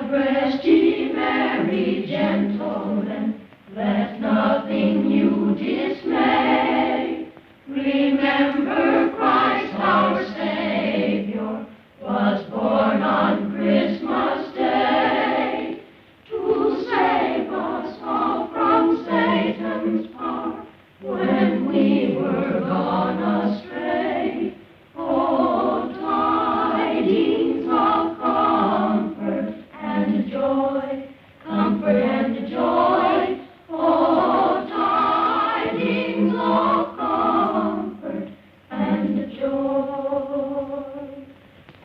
rest ye merry gentlemen, let nothing you dismay. Remember Christ our Savior was born on Christmas Day to save us all from Satan's power when we were gone astray. Oh, tidings of comfort and joy, comfort and joy. Oh, tidings of comfort and joy.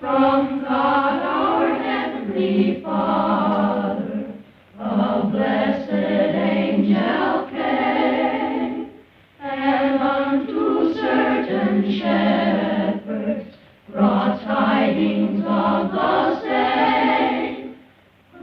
From God our Heavenly Father, a blessed angel came, and unto certain shepherds brought tidings of the same,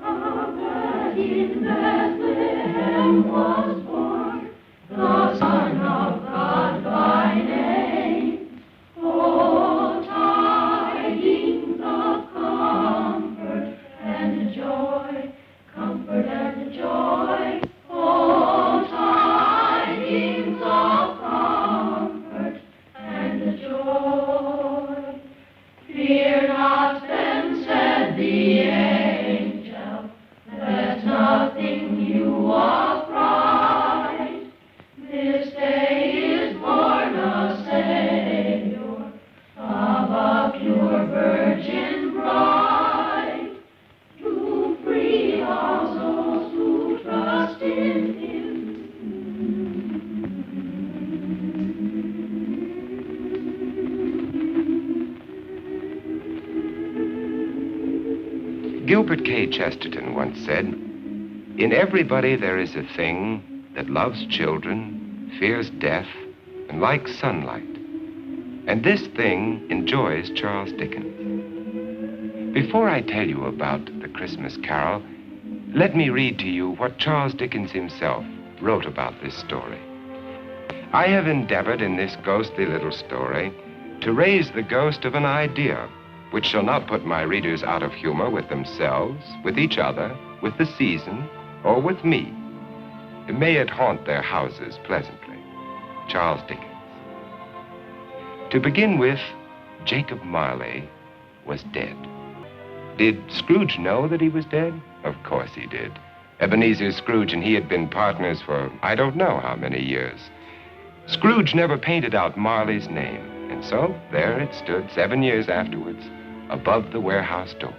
that in Bethlehem was born the Son of God by name. Oh, tidings of comfort and joy, comfort and joy. Oh, tidings of comfort and joy. Fear not then, said the angel, let nothing you affright. This day is born a Savior of a pure virgin bride, to free all souls who trust in Him. Gilbert K. Chesterton once said, "In everybody there is a thing that loves children, fears death, and likes sunlight. And this thing enjoys Charles Dickens." Before I tell you about the Christmas Carol, let me read to you what Charles Dickens himself wrote about this story. I have endeavored in this ghostly little story to raise the ghost of an idea which shall not put my readers out of humor with themselves, with each other, with the season, or with me. May it haunt their houses pleasantly. Charles Dickens. To begin with, Jacob Marley was dead. Did Scrooge know that he was dead? Of course he did. Ebeneezer Scrooge and he had been partners for I don't know how many years. Scrooge never painted out Marley's name, and so there it stood 7 years afterwards, above the warehouse door.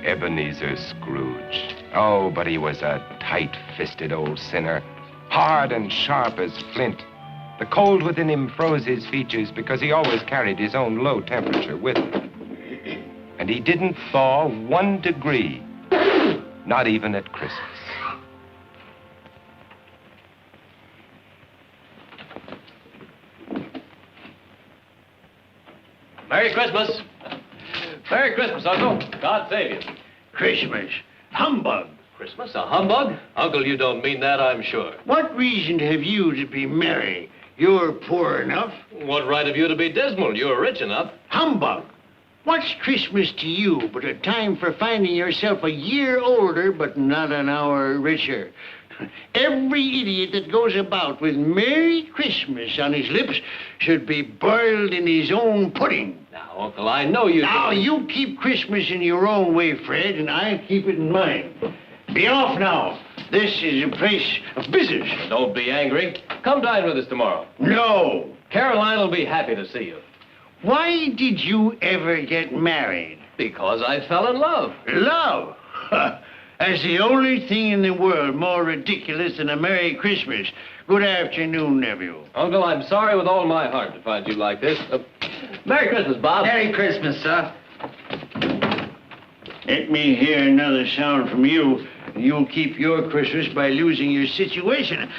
Ebeneezer Scrooge. Oh, but he was a tight-fisted old sinner, hard and sharp as flint. The cold within him froze his features because he always carried his own low temperature with him. And he didn't thaw 1 degree, not even at Christmas. Merry Christmas. Merry Christmas, Uncle. God save you. Christmas. Humbug. Christmas? A humbug? Uncle, you don't mean that, I'm sure. What reason have you to be merry? You're poor enough. What right have you to be dismal? You're rich enough. Humbug. What's Christmas to you but a time for finding yourself a year older but not an hour richer? Every idiot that goes about with Merry Christmas on his lips should be boiled in his own pudding. Now, Uncle, I know you... Now, you keep Christmas in your own way, Fred, and I keep it in mine. Be off now. This is a place of business. Don't be angry. Come dine with us tomorrow. No. Caroline will be happy to see you. Why did you ever get married? Because I fell in love. Love? That's the only thing in the world more ridiculous than a Merry Christmas. Good afternoon, nephew. Uncle, I'm sorry with all my heart to find you like this. Merry Christmas, Bob. Merry Christmas, sir. Let me hear another sound from you. You'll keep your Christmas by losing your situation.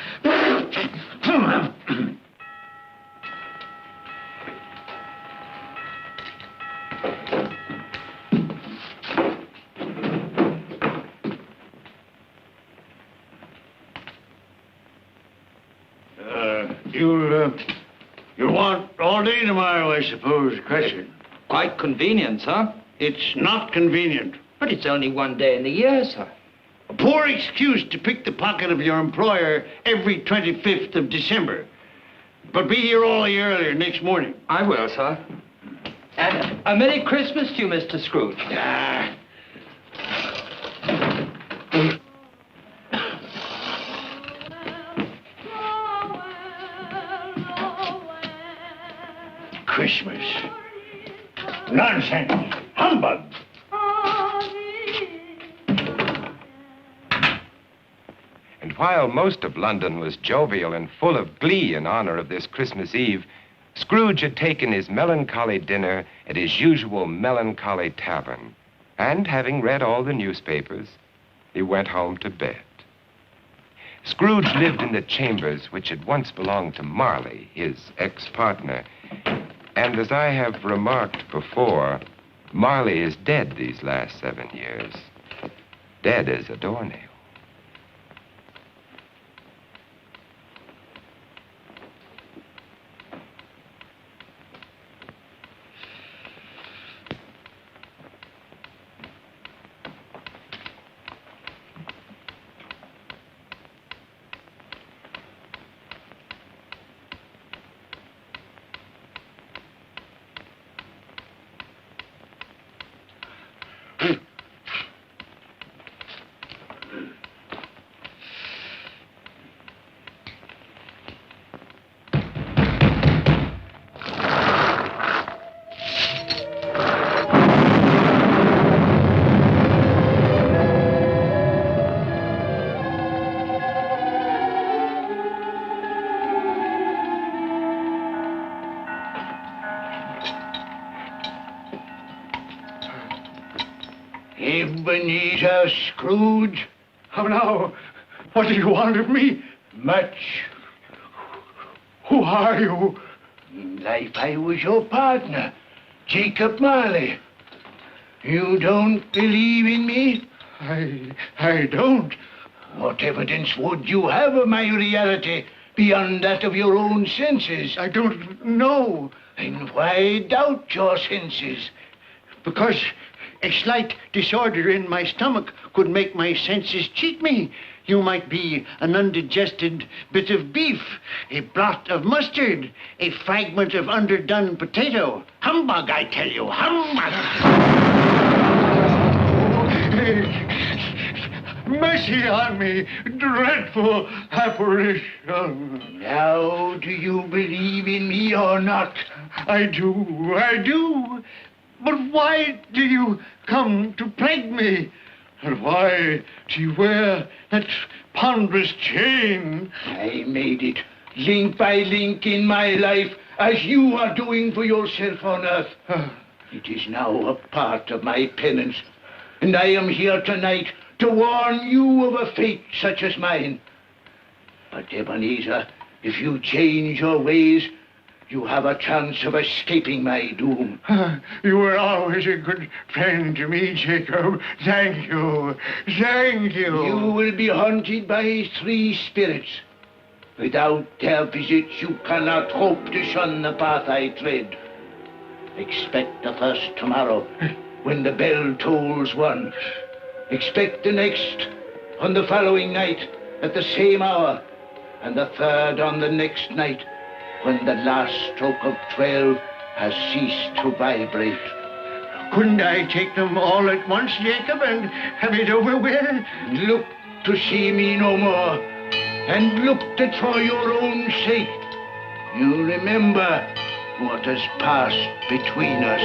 You'll want all day tomorrow, I suppose, Crescent. Quite convenient, sir. It's not convenient. But it's only one day in the year, sir. A poor excuse to pick the pocket of your employer every 25th of December. But be here all the earlier next morning. I will, sir. And a Merry Christmas to you, Mr. Scrooge. Ah. Christmas. Nonsense. Humbug. And while most of London was jovial and full of glee in honor of this Christmas Eve, Scrooge had taken his melancholy dinner at his usual melancholy tavern. And having read all the newspapers, he went home to bed. Scrooge lived in the chambers which had once belonged to Marley, his ex-partner. And as I have remarked before, Marley is dead these last 7 years. Dead as a doornail. Ebeneezer Scrooge? How now? What do you want of me? Much. Who are you? In life I was your partner, Jacob Marley. You don't believe in me? I don't. What evidence would you have of my reality beyond that of your own senses? I don't know. And why doubt your senses? Because a slight disorder in my stomach could make my senses cheat me. You might be an undigested bit of beef, a blot of mustard, a fragment of underdone potato. Humbug, I tell you, humbug! Mercy on me, dreadful apparition. Now, do you believe in me or not? I do. But why do you come to plague me? And why do you wear that ponderous chain? I made it, link by link in my life, as you are doing for yourself on earth. It is now a part of my penance, and I am here tonight to warn you of a fate such as mine. But, Ebeneezer, if you change your ways, you have a chance of escaping my doom. You were always a good friend to me, Jacob. Thank you. Thank you. You will be haunted by 3 spirits. Without their visits, you cannot hope to shun the path I tread. Expect the first tomorrow, when the bell tolls 1. Expect the next on the following night at the same hour, and the third on the next night, when the last stroke of 12 has ceased to vibrate. Couldn't I take them all at once, Jacob, and have it over with? Look to see me no more, and look that for your own sake you remember what has passed between us.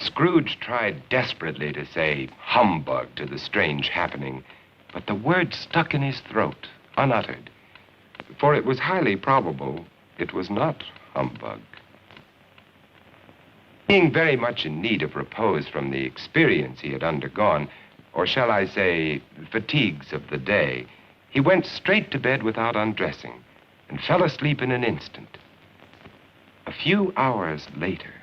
Scrooge tried desperately to say humbug to the strange happening, but the word stuck in his throat, unuttered. For it was highly probable it was not humbug. Being very much in need of repose from the experience he had undergone, or shall I say, fatigues of the day, he went straight to bed without undressing and fell asleep in an instant. A few hours later,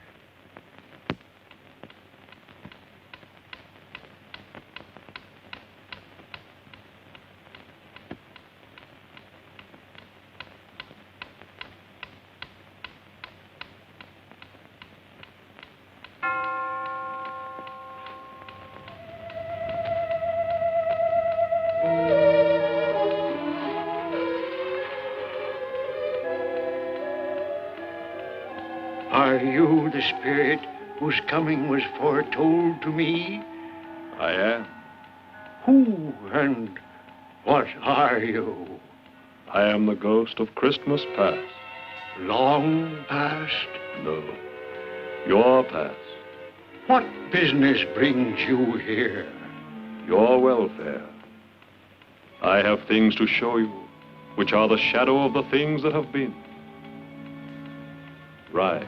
Are you the spirit whose coming was foretold to me? I am. Who and what are you? I am the ghost of Christmas past. Long past? No, your past. What business brings you here? Your welfare. I have things to show you, which are the shadow of the things that have been. Rise.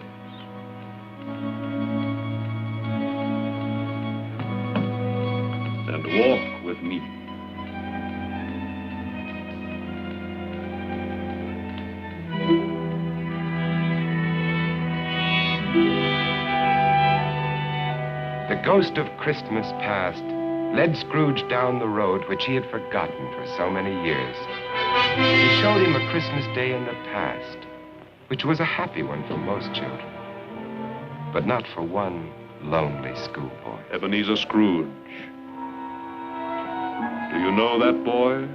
And walk with me. the ghost of Christmas past led Scrooge down the road which he had forgotten for so many years. He showed him a Christmas day in the past, which was a happy one for most children, but not for one lonely schoolboy. Ebeneezer Scrooge. Do you know that boy?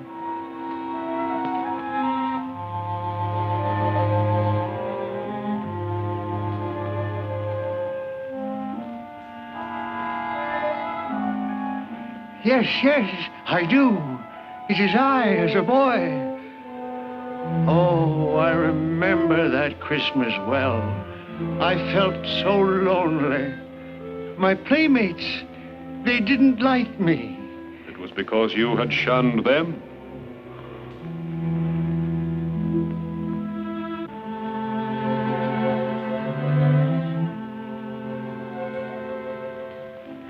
Yes, yes, I do. It is I as a boy. Oh, I remember that Christmas well. I felt so lonely. My playmates, they didn't like me. It was because you had shunned them.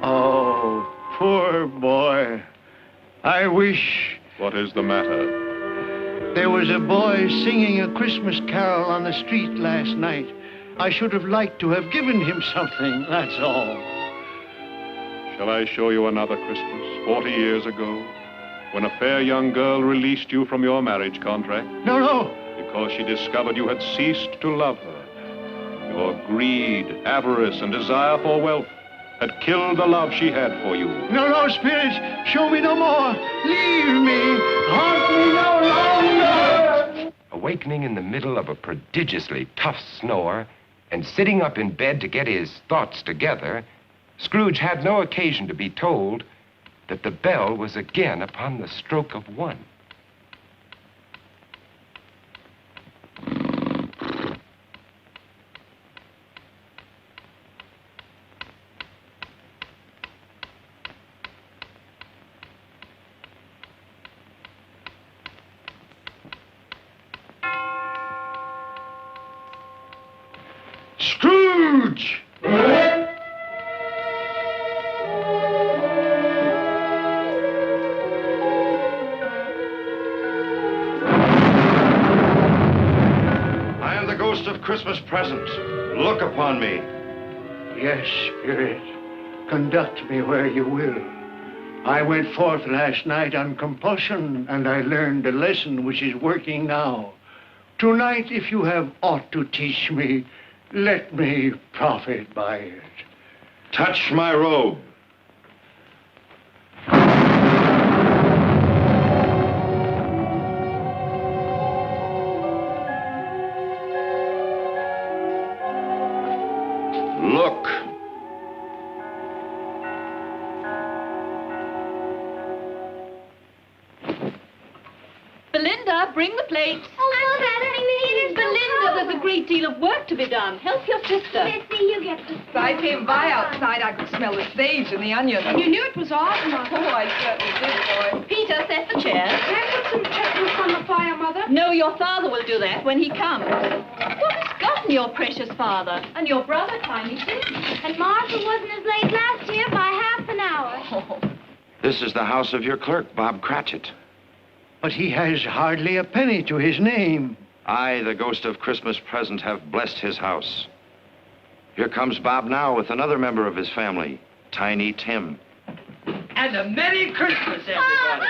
Oh, poor boy. I wish What is the matter? There was a boy singing a Christmas carol on the street last night. I should have liked to have given him something, that's all. Shall I show you another Christmas, 40 years ago, when a fair young girl released you from your marriage contract No, no. because she discovered you had ceased to love her? Your greed, avarice, and desire for wealth had killed the love she had for you. No, no, spirits, show me no more. Leave me. Haunt me no longer. Awakening in the middle of a prodigiously tough snore and sitting up in bed to get his thoughts together, Scrooge had no occasion to be told that the bell was again upon the stroke of one. Scrooge! I am the ghost of Christmas present. Look upon me. Yes, Spirit, conduct me where you will. I went forth last night on compulsion, and I learned a lesson which is working now. Tonight, if you have aught to teach me, let me profit by it. Touch my robe. Look. Belinda, bring the plates. Oh, Mother, Belinda, there's a great deal of work to be done. Help your sister. Missy, you get the... If I came by outside, I could smell the sage and the onions. You knew it was ours, Mother. Oh, I certainly did, boy. Peter, set the chairs. Can I put some chestnuts on the fire, Mother? No, your father will do that when he comes. What has gotten your precious father? And your brother, Tiny, too. And Martha wasn't as late last year by half an hour. Oh, This is the house of your clerk, Bob Cratchit. But he has hardly a penny to his name. I, the ghost of Christmas present, have blessed his house. Here comes Bob now with another member of his family, Tiny Tim. And a Merry Christmas, everybody.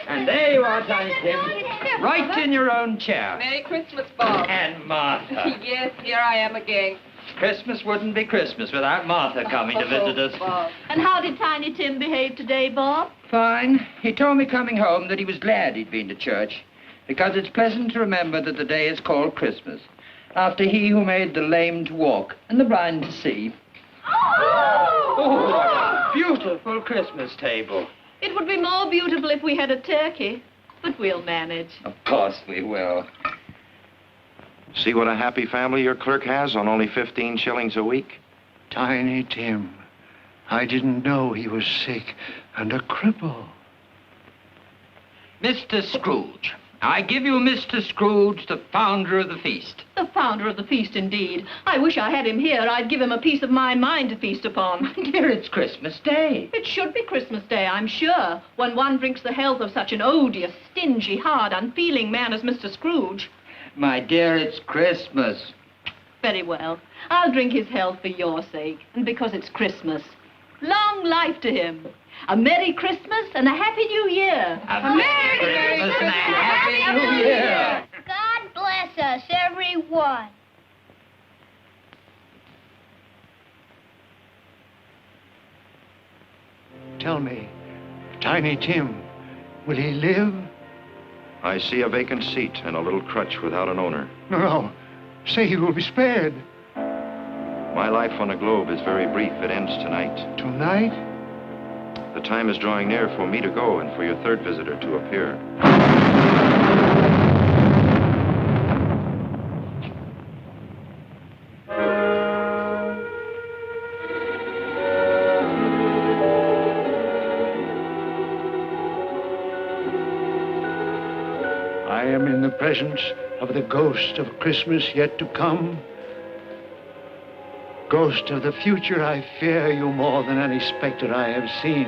And there you are, Tiny Tim, right in your own chair. Merry Christmas, Bob. And Martha. Yes, here I am again. Christmas wouldn't be Christmas without Martha coming to visit us. Bob. And how did Tiny Tim behave today, Bob? Fine. He told me coming home that he was glad he'd been to church, because it's pleasant to remember that the day is called Christmas, after he who made the lame to walk and the blind to see. Oh, what a beautiful Christmas table. It would be more beautiful if we had a turkey, but we'll manage. Of course we will. See what a happy family your clerk has on only 15 shillings a week? Tiny Tim. I didn't know he was sick and a cripple. Mr. Scrooge. I give you Mr. Scrooge, the founder of the feast. The founder of the feast, indeed. I wish I had him here. I'd give him a piece of my mind to feast upon. Dear, it's Christmas Day. It should be Christmas Day, I'm sure, when one drinks the health of such an odious, stingy, hard, unfeeling man as Mr. Scrooge. My dear, it's Christmas. Very well. I'll drink his health for your sake, and because it's Christmas. Long life to him. A Merry Christmas and a Happy New Year. A Merry Christmas and a Happy New Year. God bless us, everyone. Tell me, Tiny Tim, will he live? I see a vacant seat and a little crutch without an owner. No. Say he will be spared. My life on the globe is very brief. It ends tonight. Tonight? The time is drawing near for me to go and for your third visitor to appear. I am in the presence of the ghost of Christmas yet to come. Ghost of the future, I fear you more than any specter I have seen.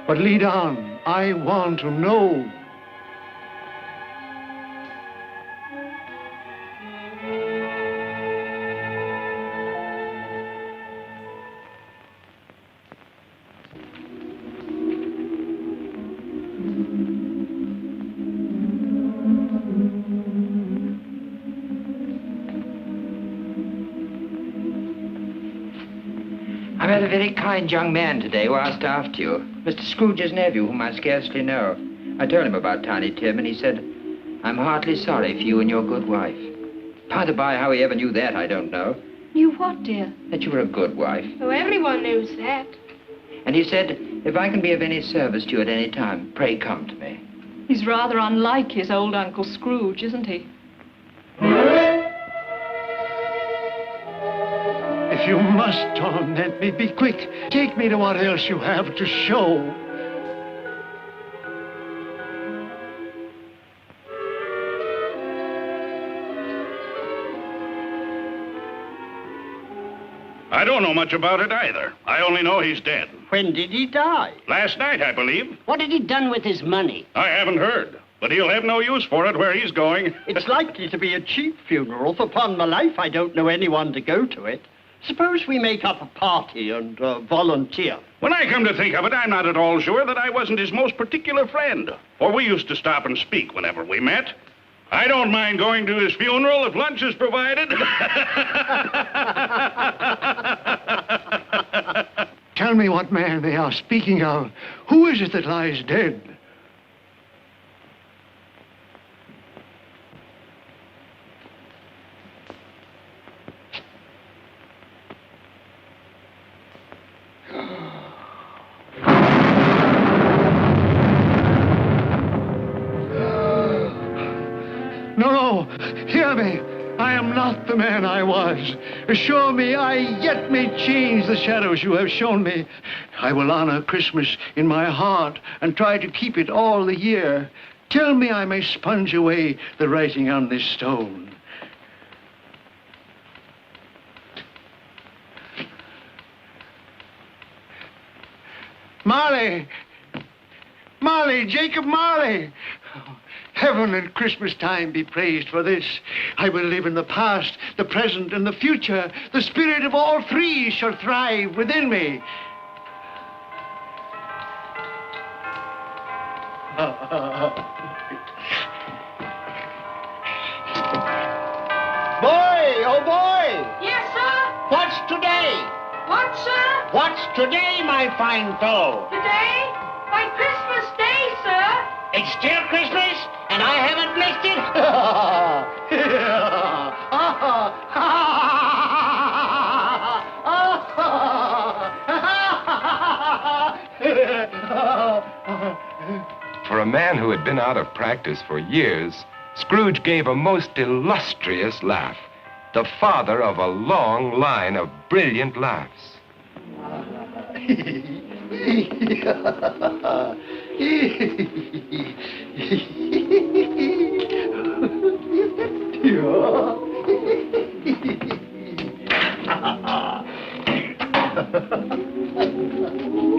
But lead on, I want to know. I met a very kind young man today who asked after you. Mr. Scrooge's nephew, whom I scarcely know. I told him about Tiny Tim, and he said, I'm heartily sorry for you and your good wife. By the by, how he ever knew that, I don't know. You what, dear? That you were a good wife. Oh, everyone knows that. And he said, if I can be of any service to you at any time, pray come to me. He's rather unlike his old Uncle Scrooge, isn't he? If you must torment me, be quick. Take me to what else you have to show. I don't know much about it either. I only know he's dead. When did he die? Last night, I believe. What had he done with his money? I haven't heard. But he'll have no use for it where he's going. It's likely to be a cheap funeral. For upon my life, I don't know anyone to go to it. Suppose we make up a party and volunteer. When I come to think of it, I'm not at all sure that I wasn't his most particular friend. For we used to stop and speak whenever we met. I don't mind going to his funeral if lunch is provided. Tell me what man they are speaking of. Who is it that lies dead? No, hear me. I am not the man I was. Assure me I yet may change the shadows you have shown me. I will honor Christmas in my heart and try to keep it all the year. Tell me I may sponge away the writing on this stone. Marley! Marley, Jacob Marley! Heaven and Christmas time be praised for this. I will live in the past, the present, and the future. The spirit of all three shall thrive within me. Boy, oh boy! Yes, sir? What's today? What, sir? What's today, my fine fellow? Today? Why, Christmas Day, sir. It's still Christmas, and I haven't missed it. For a man who had been out of practice for years, Scrooge gave a most illustrious laugh, the father of a long line of brilliant laughs.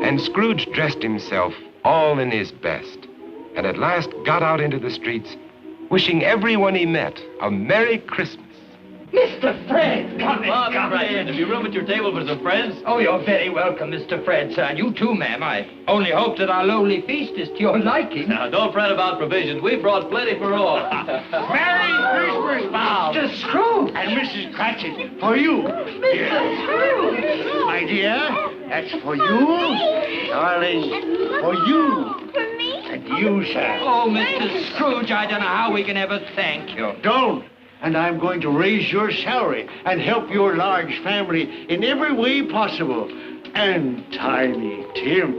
And Scrooge dressed himself all in his best, and at last got out into the streets, wishing everyone he met a Merry Christmas. Mr. Fred! Come in, Fred. Have you room at your table for some friends? Oh, you're very welcome, Mr. Fred, sir. And you too, ma'am. I only hope that our lowly feast is to your liking. Now, don't fret about provisions. We've brought plenty for all. Merry Christmas, Bob! Mr. Scrooge! And Mrs. Cratchit, for you. Mr. Scrooge! My dear, that's for you. Darling, for you. For me? And you, sir. Oh, Mr. Scrooge, I don't know how we can ever thank you. Don't. And I'm going to raise your salary and help your large family in every way possible. And Tiny Tim.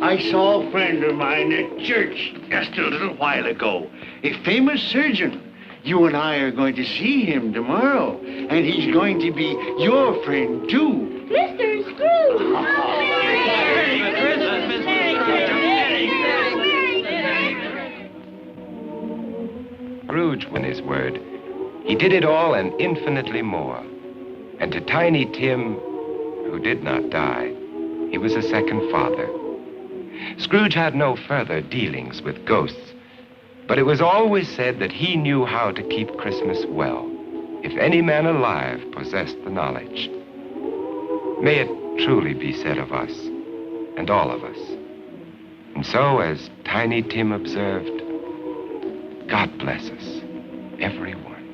I saw a friend of mine at church just a little while ago. A famous surgeon. You and I are going to see him tomorrow. And he's going to be your friend, too. Mr. Scrooge! Merry Christmas, Mr. Scrooge went his word. He did it all and infinitely more. And to Tiny Tim, who did not die, he was a second father. Scrooge had no further dealings with ghosts, but it was always said that he knew how to keep Christmas well, if any man alive possessed the knowledge. May it truly be said of us, and all of us. And so, as Tiny Tim observed, God bless us, everyone.